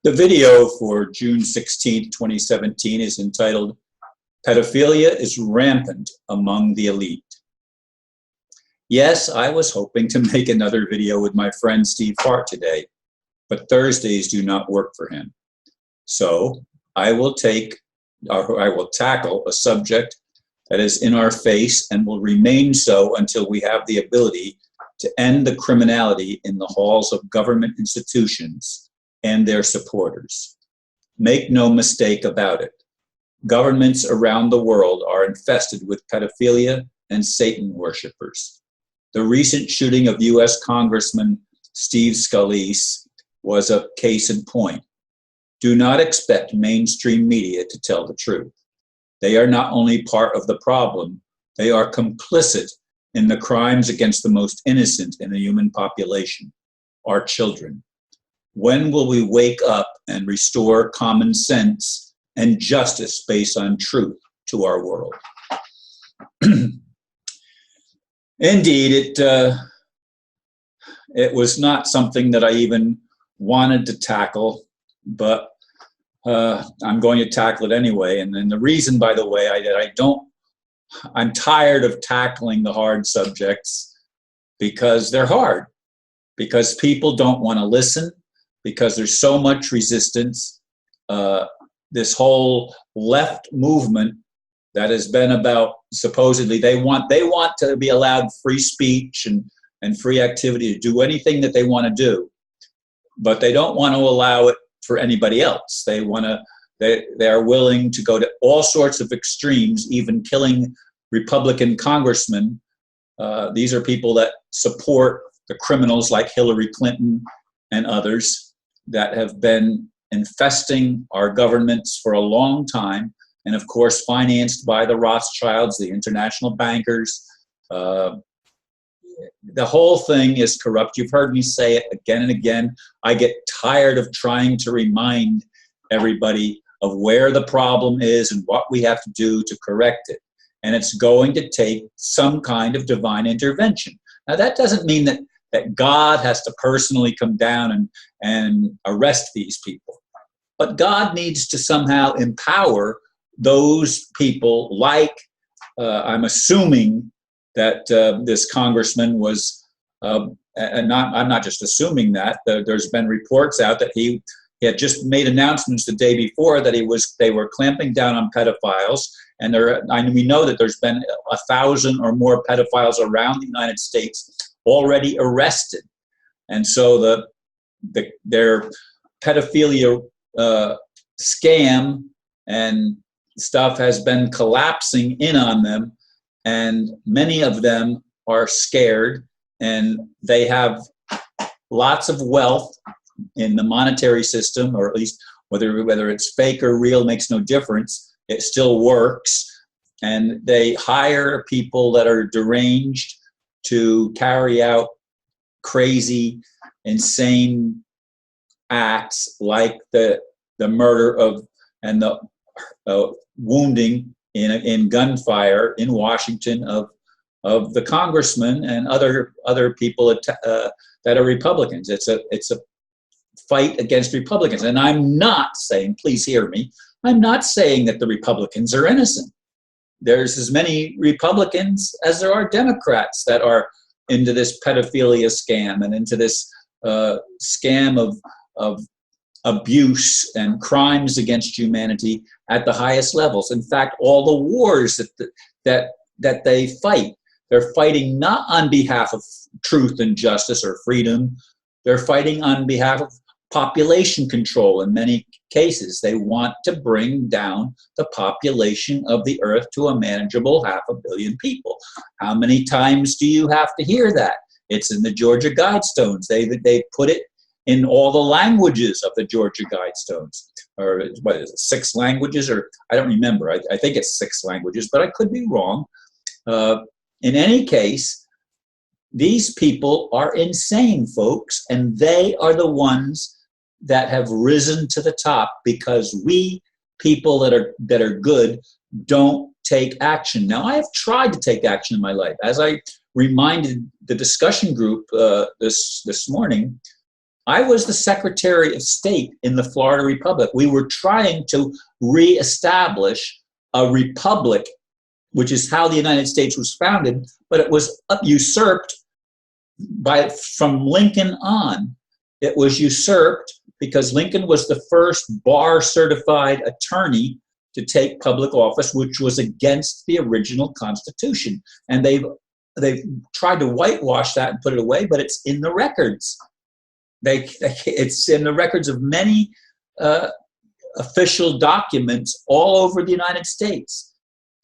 The video for June 16, 2017 is entitled, "Pedophilia is Rampant Among the Elite." Yes, I was hoping to make another video with my friend Steve Hart today, but Thursdays do not work for him. So I will tackle a subject that is in our face and will remain so until we have the ability to end the criminality in the halls of government institutions and their supporters. Make no mistake about it. Governments around the world are infested with pedophilia and Satan worshippers. The recent shooting of US Congressman Steve Scalise was a case in point. Do not expect mainstream media to tell the truth. They are not only part of the problem, they are complicit in the crimes against the most innocent in the human population, our children. When will we wake up and restore common sense and justice based on truth to our world? Indeed, it was not something that I even wanted to tackle, but I'm going to tackle it anyway. And then the reason, by the way, I'm tired of tackling the hard subjects because they're hard, because people don't want to listen, because there's so much resistance. This whole left movement that has been about, supposedly they want to be allowed free speech and free activity to do anything that they want to do, but they don't want to allow it for anybody else. They are willing to go to all sorts of extremes, even killing Republican congressmen. These are people that support the criminals like Hillary Clinton and others that have been infesting our governments for a long time, and of course financed by the Rothschilds, the international bankers. The whole thing is corrupt. You've heard me say it again and again. I get tired of trying to remind everybody of where the problem is and what we have to do to correct it. And it's going to take some kind of divine intervention. Now, that doesn't mean that God has to personally come down and arrest these people. But God needs to somehow empower those people, like I'm assuming that this congressman was, and I'm not just assuming that, there's been reports out that he had just made announcements the day before that they were clamping down on pedophiles, and we know that there's been 1,000 or more pedophiles around the United States already arrested. And so their pedophilia scam and stuff has been collapsing in on them, and many of them are scared, and they have lots of wealth in the monetary system, or at least whether it's fake or real makes no difference. It still works, and they hire people that are deranged to carry out crazy, insane acts like the murder of and the wounding in gunfire in Washington of the congressman and other people that are Republicans. It's a fight against Republicans, and I'm not saying, please hear me, I'm not saying that the Republicans are innocent. There's as many Republicans as there are Democrats that are into this pedophilia scam and into this scam of abuse and crimes against humanity at the highest levels. In fact, all the wars that they fight, they're fighting not on behalf of truth and justice or freedom. They're fighting on behalf of population control. In many cases, they want to bring down the population of the earth to a manageable 500 million people. How many times do you have to hear that? It's in the Georgia Guidestones. They put it in all the languages of the Georgia Guidestones. Or what is it, 6 languages? Or I don't remember. I think it's 6 languages, but I could be wrong. In any case, these people are insane, folks, and they are the ones that have risen to the top because we people that are good don't take action. Now, I have tried to take action in my life. As I reminded the discussion group this morning, I was the Secretary of State in the Florida Republic. We were trying to reestablish a republic, which is how the United States was founded, but it was usurped from Lincoln on. It was usurped because Lincoln was the first bar-certified attorney to take public office, which was against the original Constitution. And they've tried to whitewash that and put it away, but it's in the records. It's in the records of many official documents all over the United States.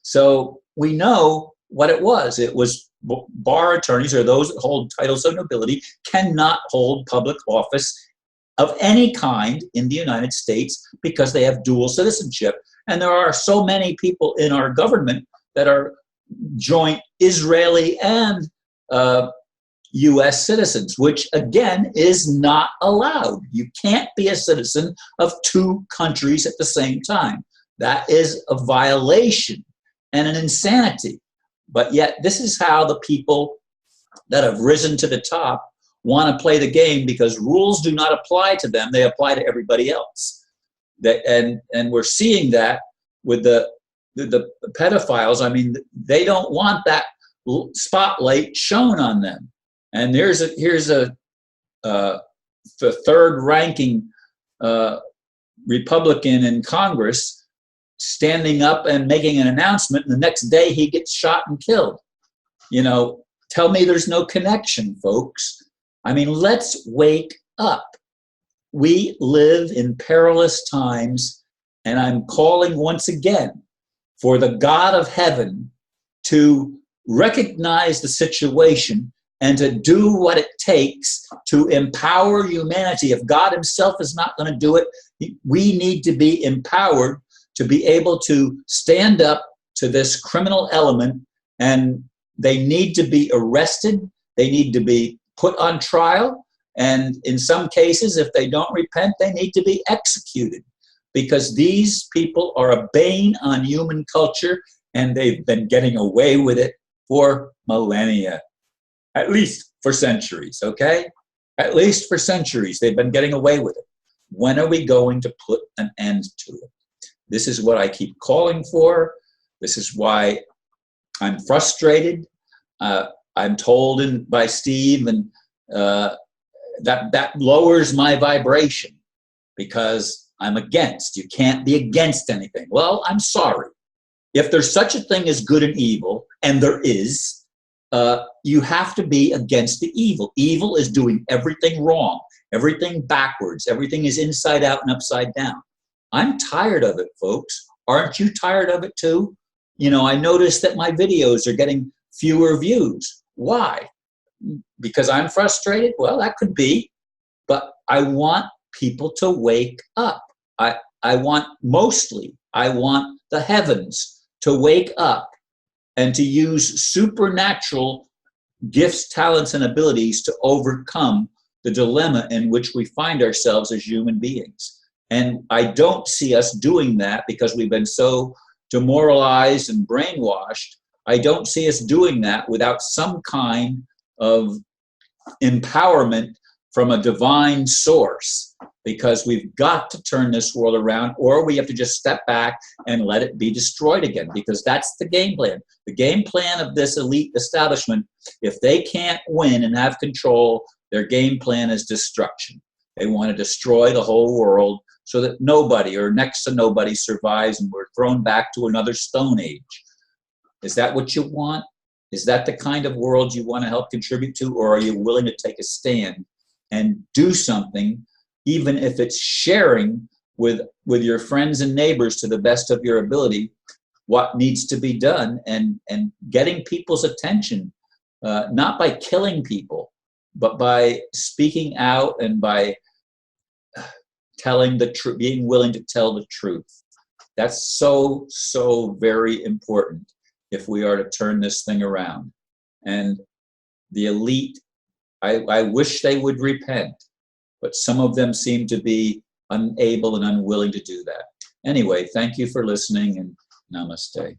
So we know what it was. It was bar attorneys, or those that hold titles of nobility, cannot hold public office of any kind in the United States because they have dual citizenship. And there are so many people in our government that are joint Israeli and US citizens, which again is not allowed. You can't be a citizen of two countries at the same time. That is a violation and an insanity. But yet this is how the people that have risen to the top want to play the game, because rules do not apply to them, they apply to everybody else. And we're seeing that with the pedophiles. I mean, they don't want that spotlight shown on them. And here's the third-ranking Republican in Congress standing up and making an announcement, and the next day he gets shot and killed. You know, tell me there's no connection, folks. I mean, let's wake up. We live in perilous times, and I'm calling once again for the God of heaven to recognize the situation and to do what it takes to empower humanity. If God himself is not going to do it, we need to be empowered to be able to stand up to this criminal element, and they need to be arrested, they need to be put on trial, and in some cases, if they don't repent, they need to be executed, because these people are a bane on human culture, and they've been getting away with it for millennia, at least for centuries, okay? At least for centuries, they've been getting away with it. When are we going to put an end to it? This is what I keep calling for. This is why I'm frustrated. I'm told by Steve, and that lowers my vibration because I'm against. You can't be against anything. Well, I'm sorry. If there's such a thing as good and evil, and there is, you have to be against the evil. Evil is doing everything wrong, everything backwards, everything is inside out and upside down. I'm tired of it, folks. Aren't you tired of it too? You know, I noticed that my videos are getting fewer views. Why? Because I'm frustrated? Well, that could be, but I want people to wake up. I want the heavens to wake up and to use supernatural gifts, talents, and abilities to overcome the dilemma in which we find ourselves as human beings. And I don't see us doing that because we've been so demoralized and brainwashed. I don't see us doing that without some kind of empowerment from a divine source, because we've got to turn this world around, or we have to just step back and let it be destroyed again, because that's the game plan. The game plan of this elite establishment, if they can't win and have control, their game plan is destruction. They want to destroy the whole world so that nobody or next to nobody survives and we're thrown back to another Stone Age. Is that what you want? Is that the kind of world you want to help contribute to? Or are you willing to take a stand and do something, even if it's sharing with your friends and neighbors to the best of your ability what needs to be done, and getting people's attention, not by killing people, but by speaking out and by telling the truth, being willing to tell the truth. That's so, so very important if we are to turn this thing around. And the elite, I wish they would repent, but some of them seem to be unable and unwilling to do that. Anyway, thank you for listening, and namaste.